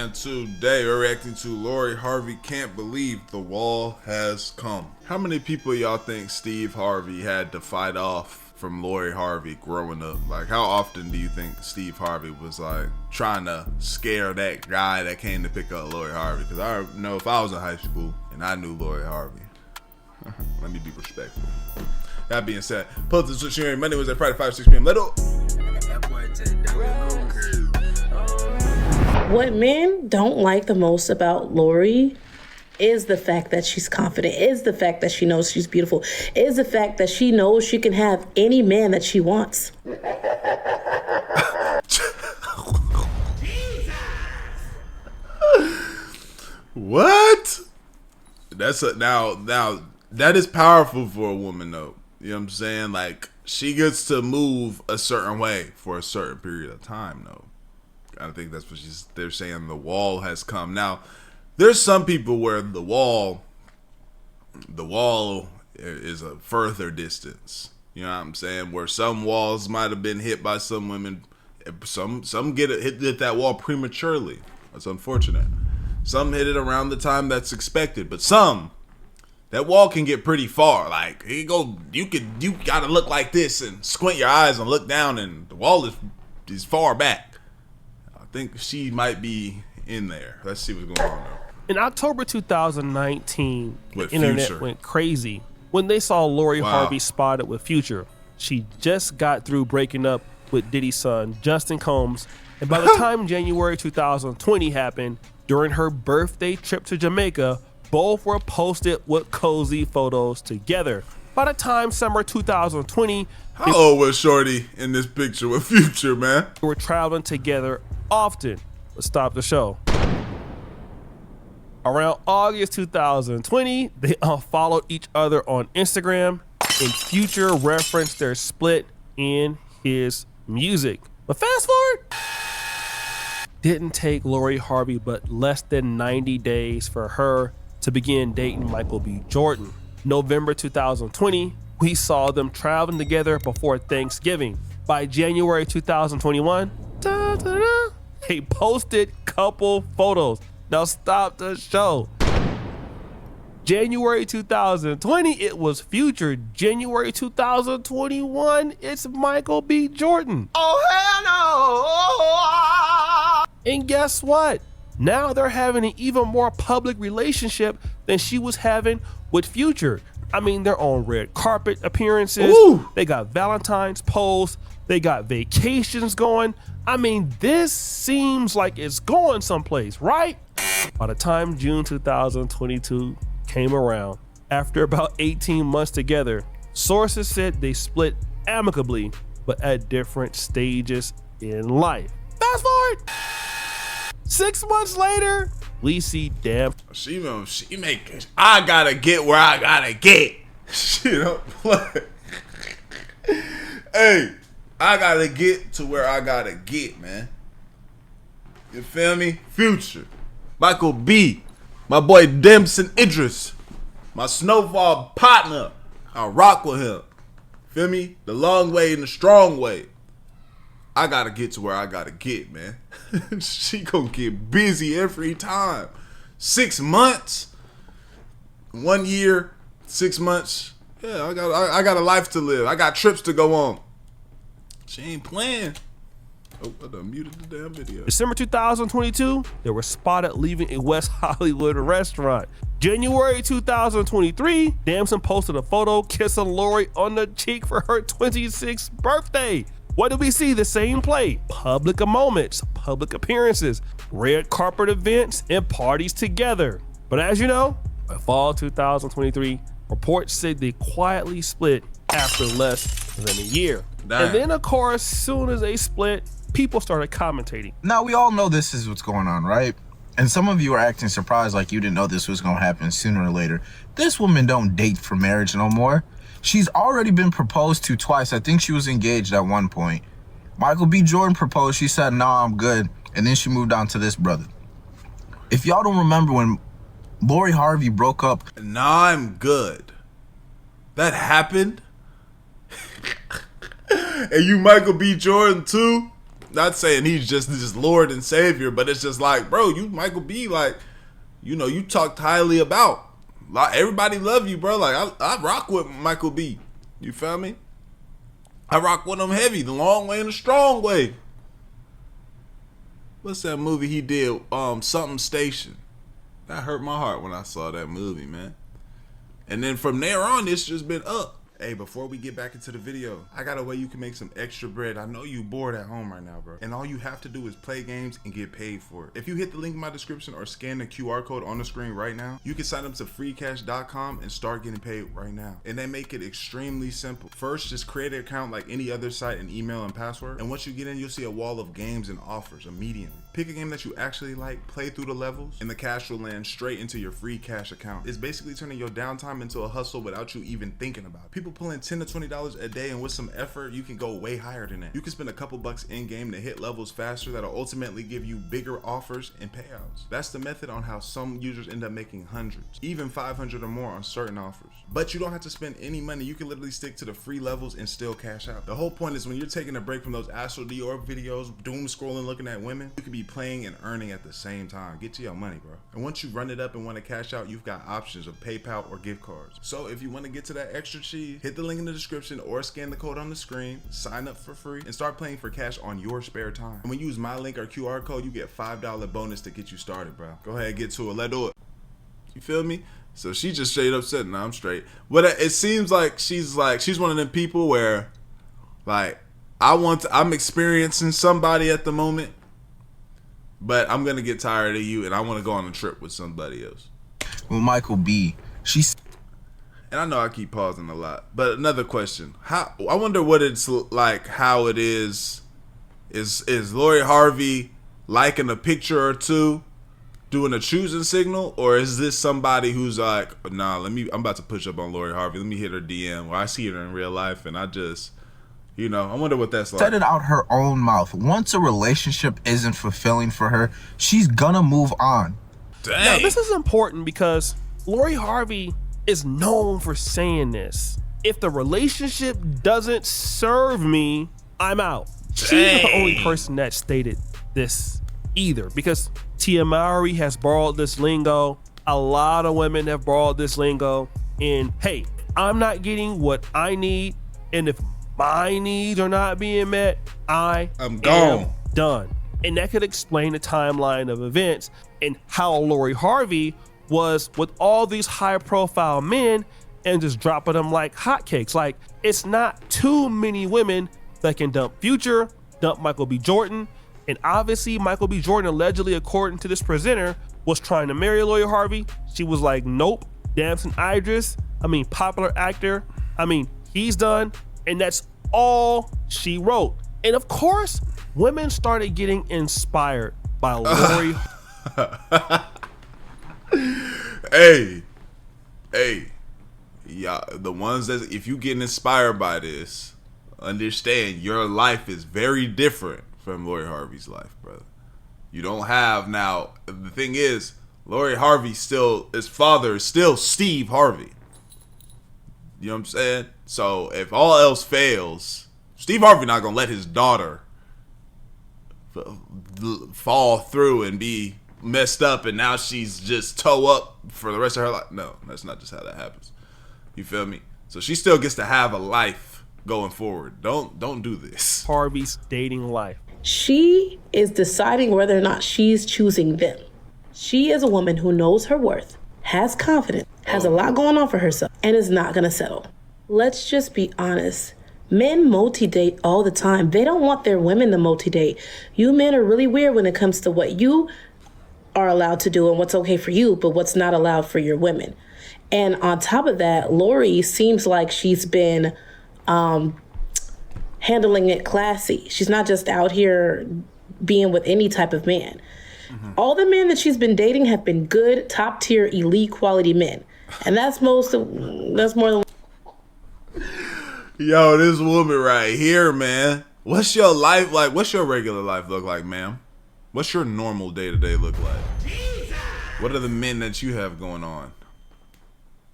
And today we're reacting to Lori Harvey Can't Believe the Wall Has Come. How many people y'all think Steve Harvey had to fight off from Lori Harvey growing up? Like, how often do you think Steve Harvey was like trying to scare that guy that came to pick up Lori Harvey? Because I know if I was in high school and I knew Lori Harvey, let me be respectful. That being said, pull the switch here. Monday was at Friday 5, 6 p.m. Let go. What men don't like the most about Lori is the fact that she's confident, is the fact that she knows she's beautiful, is the fact that she knows she can have any man that she wants. What? Now that is powerful for a woman though. You know what I'm saying? Like, she gets to move a certain way for a certain period of time though. I think that's what they're saying. The wall has come. Now, there's some people where the wall is a further distance. You know what I'm saying? Where some walls might have been hit by some women. Some hit that wall prematurely. That's unfortunate. Some hit it around the time that's expected, but some, that wall can get pretty far. Like, you gotta look like this and squint your eyes and look down, and the wall is far back. I think she might be in there. Let's see what's going on now. In October 2019, With the internet Future. went crazy when they saw Lori Harvey spotted with Future. She just got through breaking up with Diddy's son, Justin Combs, and by the time January 2020 happened, during her birthday trip to Jamaica, both were posted with cozy photos together. By the time summer 2020, How old was Shorty in this picture with Future, man? they were traveling together often. Let's stop the show. Around August 2020, they unfollowed each other on Instagram, and Future referenced their split in his music. But fast forward, didn't take Lori Harvey but less than 90 days for her to begin dating Michael B. Jordan. November 2020, we saw them traveling together before Thanksgiving. By January 2021, they posted couple photos. Now stop the show. January 2020, it was Future. January 2021, it's Michael B. Jordan. Oh, hell no! And guess what? Now they're having an even more public relationship than she was having with Future. I mean, they're on red carpet appearances. Ooh. They got Valentine's posts. They got vacations going. I mean, this seems like it's going someplace, right? By the time June 2022 came around, after about 18 months together, sources said they split amicably, but at different stages in life. Fast forward, 6 months later, we see damn. She make I gotta get where I gotta get. She don't play. Hey, I gotta get to where I gotta get, man. You feel me? Future, Michael B, my boy Dempson Idris, my Snowfall partner. I rock with him. Feel me? The long way and the strong way. I gotta get to where I gotta get, man. She gonna get busy every time. 6 months, 1 year, 6 months. Yeah, I got a life to live. I got trips to go on. She ain't playing. Oh, I done muted the damn video. December 2022, they were spotted leaving a West Hollywood restaurant. January 2023, Damson posted a photo kissing Lori on the cheek for her 26th birthday. What did we see? The same play. Public moments, public appearances, red carpet events, and parties together. But as you know, by fall 2023, reports said they quietly split after less than a year. Damn. And then, of course, soon as they split, people started commentating. Now, we all know this is what's going on, right? And some of you are acting surprised like you didn't know this was going to happen sooner or later. This woman don't date for marriage no more. She's already been proposed to twice. I think she was engaged at one point. Michael B. Jordan proposed. She said, "No, I'm good." And then she moved on to this brother. If y'all don't remember when Lori Harvey broke up. Nah, I'm good. That happened? And you Michael B. Jordan too? not saying he's just Lord and Savior, but it's just like, bro, you Michael B, like, you know, you talked highly about. Like, everybody love you, bro. Like, I rock with Michael B. You feel me? I rock with him heavy, the long way and the strong way. What's that movie he did? Something Station. That hurt my heart when I saw that movie, man. And then from there on, it's just been up. Hey, before we get back into the video, I got a way you can make some extra bread. I know you bored at home right now, bro. And all you have to do is play games and get paid for it. If you hit the link in my description or scan the QR code on the screen right now, you can sign up to freecash.com and start getting paid right now. And they make it extremely simple. First, just create an account like any other site and email and password. And once you get in, you'll see a wall of games and offers immediately. Pick a game that you actually like, play through the levels, and the cash will land straight into your free cash account. It's basically turning your downtime into a hustle without you even thinking about it. People pulling $10 to $20 a day, and with some effort, you can go way higher than that. You can spend a couple bucks in game to hit levels faster that'll ultimately give you bigger offers and payouts. That's the method on how some users end up making hundreds, even 500 or more on certain offers. But you don't have to spend any money. You can literally stick to the free levels and still cash out. The whole point is when you're taking a break from those Astral Dior videos, doom scrolling, looking at women, you can be playing and earning at the same time. Get to your money, bro. And once you run it up and want to cash out, you've got options of PayPal or gift cards. So if you want to get to that extra cheese, hit the link in the description or scan the code on the screen, sign up for free, and start playing for cash on your spare time. And when you use my link or QR code, you get $5 bonus to get you started, bro. Go ahead, get to it. Let's do it. You feel me? So she just straight up said, "Nah, I'm straight." But it seems like she's one of them people where, like, I'm experiencing somebody at the moment, but I'm gonna get tired of you, and I want to go on a trip with somebody else. Well, Michael B, and I know I keep pausing a lot, but another question: I wonder what it's like. How it is Lori Harvey liking a picture or two, doing a choosing signal, or is this somebody who's like, nah, I'm about to push up on Lori Harvey. Let me hit her DM. Or I see her in real life, and I just, I wonder what that's like. Said it out her own mouth. Once a relationship isn't fulfilling for her, she's gonna move on. Dang. Now, this is important because Lori Harvey is known for saying this. If the relationship doesn't serve me, I'm out. She's not the only person that stated this either, because Tia Mowry has borrowed this lingo. A lot of women have borrowed this lingo. And hey, I'm not getting what I need, and if my needs are not being met, I'm gone. Done. And that could explain the timeline of events and how Lori Harvey was with all these high profile men and just dropping them like hotcakes. Like, it's not too many women that can dump Future, dump Michael B. Jordan. And obviously Michael B. Jordan, allegedly, according to this presenter, was trying to marry Lori Harvey. She was like, nope. Damson Idris, popular actor, he's done. And that's all she wrote. And of course, women started getting inspired by Lori. Hey, yeah, the ones that, if you getting inspired by this, understand your life is very different from Lori Harvey's life, brother. You don't have, now, the thing is, Lori Harvey his father is still Steve Harvey. You know what I'm saying? So if all else fails, Steve Harvey not gonna let his daughter fall through and be messed up, and now she's just toe up for the rest of her life. No, that's not just how that happens. You feel me? So she still gets to have a life going forward. Don't do this. Harvey's dating life. She is deciding whether or not she's choosing them. She is a woman who knows her worth, has confidence, has a lot going on for herself, and is not going to settle. Let's just be honest. Men multi-date all the time. They don't want their women to multi-date. You men are really weird when it comes to what you are allowed to do and what's okay for you, but what's not allowed for your women. And on top of that, Lori seems like she's been handling it classy. She's not just out here being with any type of man. Mm-hmm. All the men that she's been dating have been good, top tier, elite quality men. And that's more than... Yo, this woman right here, man. What's your life like? What's your regular life look like, ma'am? What's your normal day-to-day look like? Jesus! What are the men that you have going on?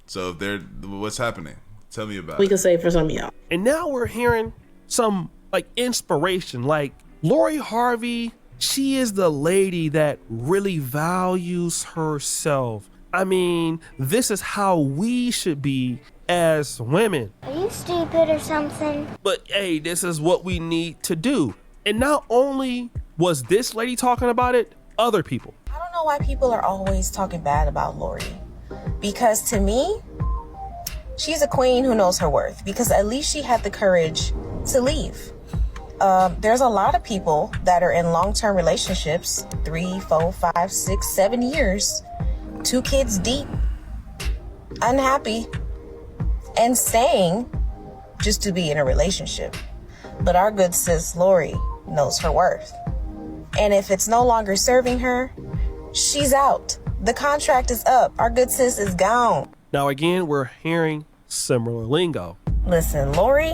So if what's happening? Tell me about it. We can say for some of y'all. And now we're hearing some like inspiration, like Lori Harvey, she is the lady that really values herself. I mean, this is how we should be as women. Are you stupid or something? But hey, this is what we need to do. And not only was this lady talking about it, other people. I don't know why people are always talking bad about Lori. Because to me, she's a queen who knows her worth. Because at least she had the courage to leave. There's a lot of people that are in long-term relationships, 3, 4, 5, 6, 7 years, 2 kids deep, unhappy, and staying just to be in a relationship. But our good sis Lori knows her worth. And if it's no longer serving her, she's out. The contract is up. Our good sis is gone. Now again, we're hearing similar lingo. Listen, Lori,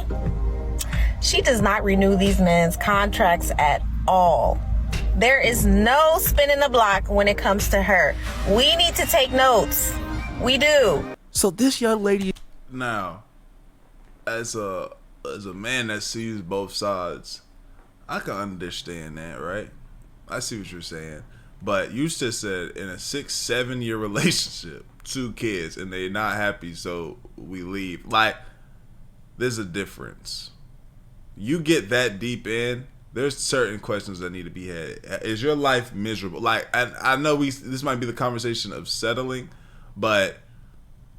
she does not renew these men's contracts at all. There is no spinning the block when it comes to her. We need to take notes. We do. So this young lady, Now, as a man that sees both sides, I can understand that, right? I see what you're saying. But you just said in a 6-7 year relationship, 2 kids, and they're not happy, so we leave. Like, there's a difference. You get that deep in, there's certain questions that need to be had. Is your life miserable? Like, I know this might be the conversation of settling, but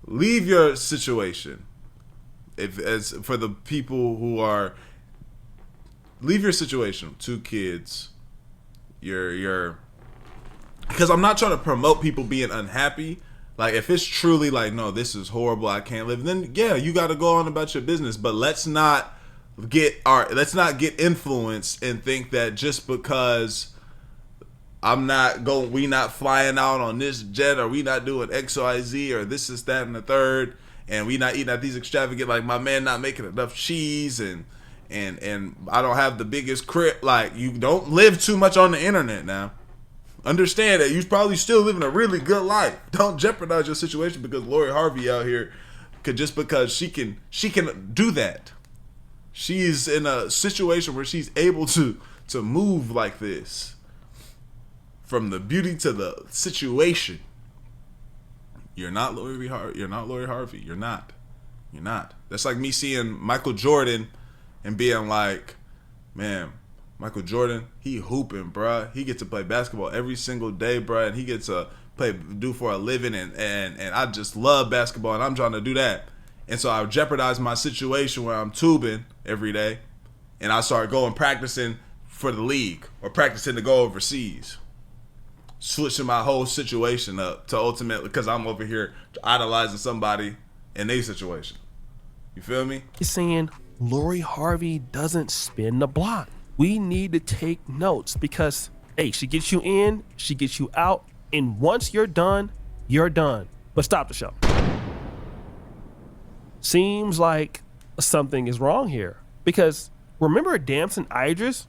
leave your situation. As for the people who are, leave your situation. 2 kids. You're because I'm not trying to promote people being unhappy. Like, if it's truly like, no, this is horrible, I can't live, then yeah, you got to go on about your business. But let's not get influenced and think that just because we not flying out on this jet, or we not doing XYZ, or this is that and the third, and we not eating at these extravagant, like my man not making enough cheese, and I don't have the biggest crib. Like, you don't live too much on the internet now. Understand that you're probably still living a really good life. Don't jeopardize your situation because Lori Harvey out here because she can do that. She's in a situation where she's able to move like this. From the beauty to the situation. You're not Lori Harvey. You're not Lori Harvey. You're not. That's like me seeing Michael Jordan and being like, man, Michael Jordan, he hooping, bruh. He gets to play basketball every single day, bruh, and he gets to do for a living, and I just love basketball, and I'm trying to do that. And so I jeopardize my situation where I'm tubing every day, and I start going practicing for the league or practicing to go overseas. Switching my whole situation up to ultimately, because I'm over here idolizing somebody in their situation. You feel me? is saying Lori Harvey doesn't spin the block. We need to take notes because, hey, she gets you in, she gets you out, and once you're done, you're done. But stop the show. Seems like something is wrong here because remember Damson Idris?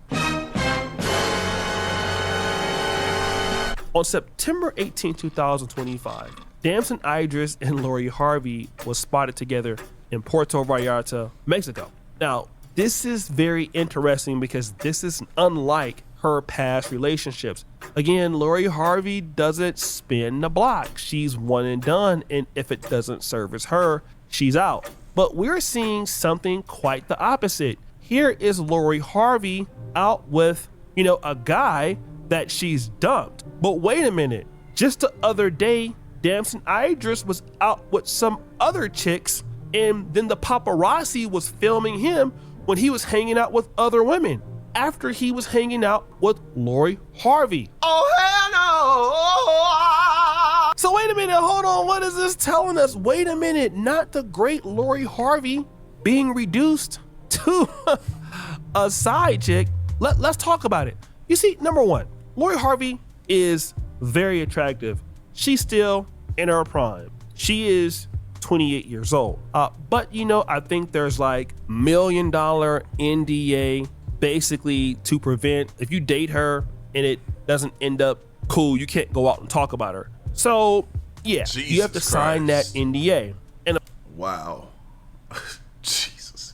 On September 18, 2025, Damson Idris and Lori Harvey was spotted together in Puerto Vallarta, Mexico. Now, this is very interesting because this is unlike her past relationships. Again, Lori Harvey doesn't spin the block. She's one and done, and if it doesn't service her, she's out. But we're seeing something quite the opposite. Here is Lori Harvey out with, a guy that she's dumped. But wait a minute, just the other day, Damson Idris was out with some other chicks, and then the paparazzi was filming him when he was hanging out with other women after he was hanging out with Lori Harvey. Oh, hell no! So wait a minute, hold on, what is this telling us? Wait a minute, not the great Lori Harvey being reduced to a side chick. Let's talk about it. You see, number one, Lori Harvey is very attractive. She's still in her prime. She is 28 years old. But I think there's like $1 million NDA basically to prevent if you date her and it doesn't end up cool, you can't go out and talk about her. So yeah, Jesus you have to sign that Christ. NDA. And Wow. Jesus.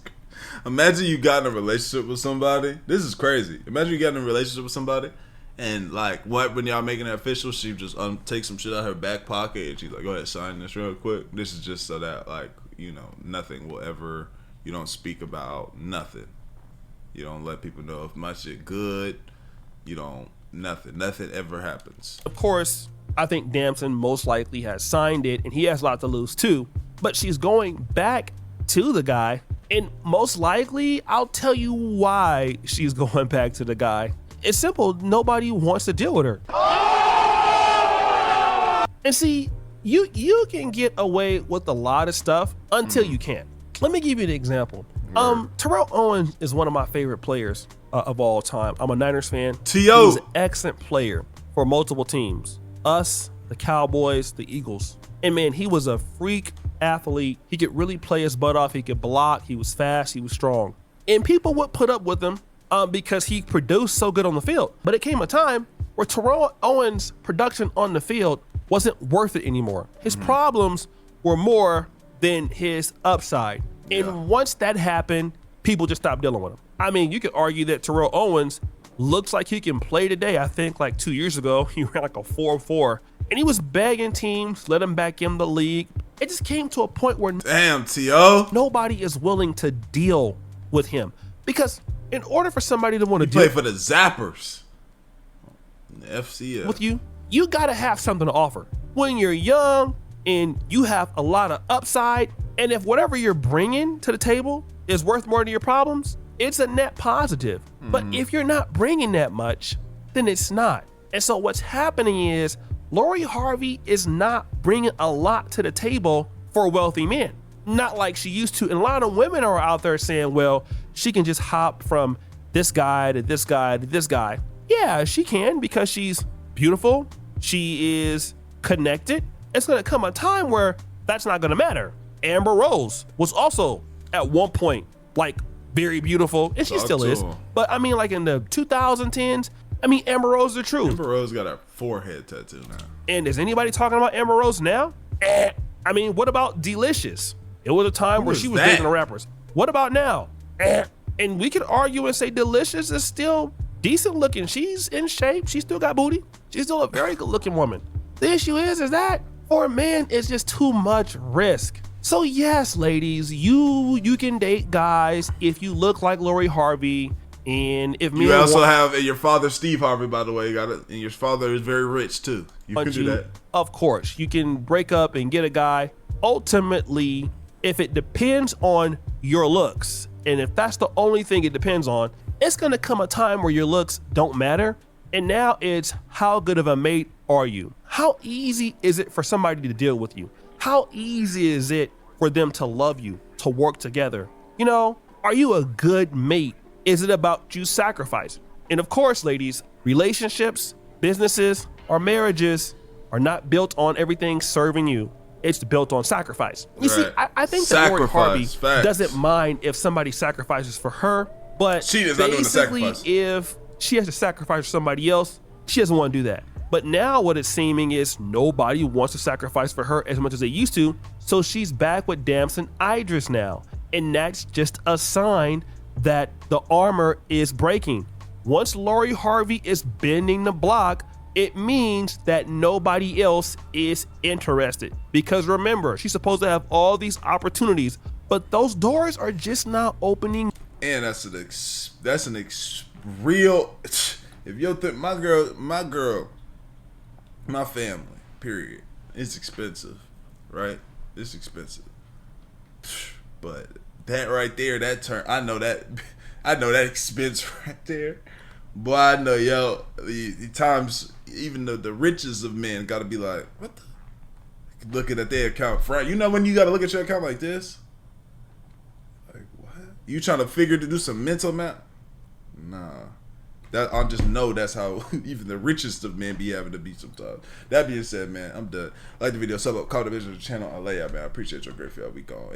Imagine you got in a relationship with somebody. This is crazy. Imagine you got in a relationship with somebody, and like, what when y'all making it official, she just take some shit out of her back pocket, and she's like, "Go ahead, sign this real quick." This is just so that, like, you know, nothing will ever. You don't speak about nothing. You don't let people know if my shit good. You don't. Nothing ever happens. Of course, I think Damson most likely has signed it, and he has a lot to lose too. But she's going back to the guy, and most likely, I'll tell you why she's going back to the guy. It's simple. Nobody wants to deal with her. And see, you can get away with a lot of stuff until you can't. Let me give you an example. Terrell Owens is one of my favorite players of all time. I'm a Niners fan. T.O. He's an excellent player for multiple teams. Us, the Cowboys, the Eagles. And man, he was a freak athlete. He could really play his butt off. He could block. He was fast. He was strong. And people would put up with him because he produced so good on the field. But it came a time where Terrell Owens' production on the field wasn't worth it anymore. His problems were more than his upside. And once that happened, people just stopped dealing with him. I mean, you could argue that Terrell Owens looks like he can play today. I think like 2 years ago, he ran like a 4.4, and he was begging teams, let him back in the league. It just came to a point where Damn, T.O. nobody is willing to deal with him, because in order for somebody to want to Play deal for the Zappers. The FCF. with you, you gotta have something to offer. When you're young and you have a lot of upside, and if whatever you're bringing to the table is worth more than your problems, it's a net positive. But if you're not bringing that much, then it's not. And so what's happening is Lori Harvey is not bringing a lot to the table for wealthy men. Not like she used to. And a lot of women are out there saying, well, she can just hop from this guy to this guy to this guy. Yeah, she can, because she's beautiful. She is connected. It's gonna come a time where that's not gonna matter. Amber Rose was also at one point like very beautiful, and she still is. But I mean, like in the 2010s, I mean, Amber Rose is the truth. Amber Rose got a forehead tattoo now. And is anybody talking about Amber Rose now? I mean, what about Delicious? It was a time where she was dating the rappers. What about now? And we could argue and say Delicious is still decent looking. She's in shape. She still got booty. She's still a very good looking woman. The issue is that for a man, it's just too much risk. So yes, ladies, you can date guys if you look like Lori Harvey, and if you also have your father, Steve Harvey, by the way, you got it, and your father is very rich too. You can do that. Of course, you can break up and get a guy. Ultimately, if it depends on your looks, and if that's the only thing it depends on, it's gonna come a time where your looks don't matter. And now it's how good of a mate are you? How easy is it for somebody to deal with you? How easy is it for them to love you, to work together? You know, are you a good mate? Is it about you sacrifice? And of course, ladies, relationships, businesses, or marriages are not built on everything serving you. It's built on sacrifice. You see, I think that Lori Harvey doesn't mind if somebody sacrifices for her, but she is not doing the sacrifice. If she has to sacrifice for somebody else, she doesn't want to do that. But now what it's seeming is nobody wants to sacrifice for her as much as they used to. So she's back with Damson Idris now. And that's just a sign that the armor is breaking. Once Lori Harvey is bending the block, it means that nobody else is interested. Because remember, she's supposed to have all these opportunities, but those doors are just not opening. And that's an real. If you think my girl, my family, period, it's expensive, right? It's expensive. But that right there, that turn, I know that expense right there. Boy, I know, yo, the times, even the richest of men got to be like, what the? Looking at their account, right? You know when you got to look at your account like this? Like, what? You trying to do some mental math? Nah. That I just know that's how even the richest of men be having to be sometimes. That being said, man, I'm done. Like the video, sub up, comment, visit the channel, I lay out, man. I appreciate your great feel. We gone.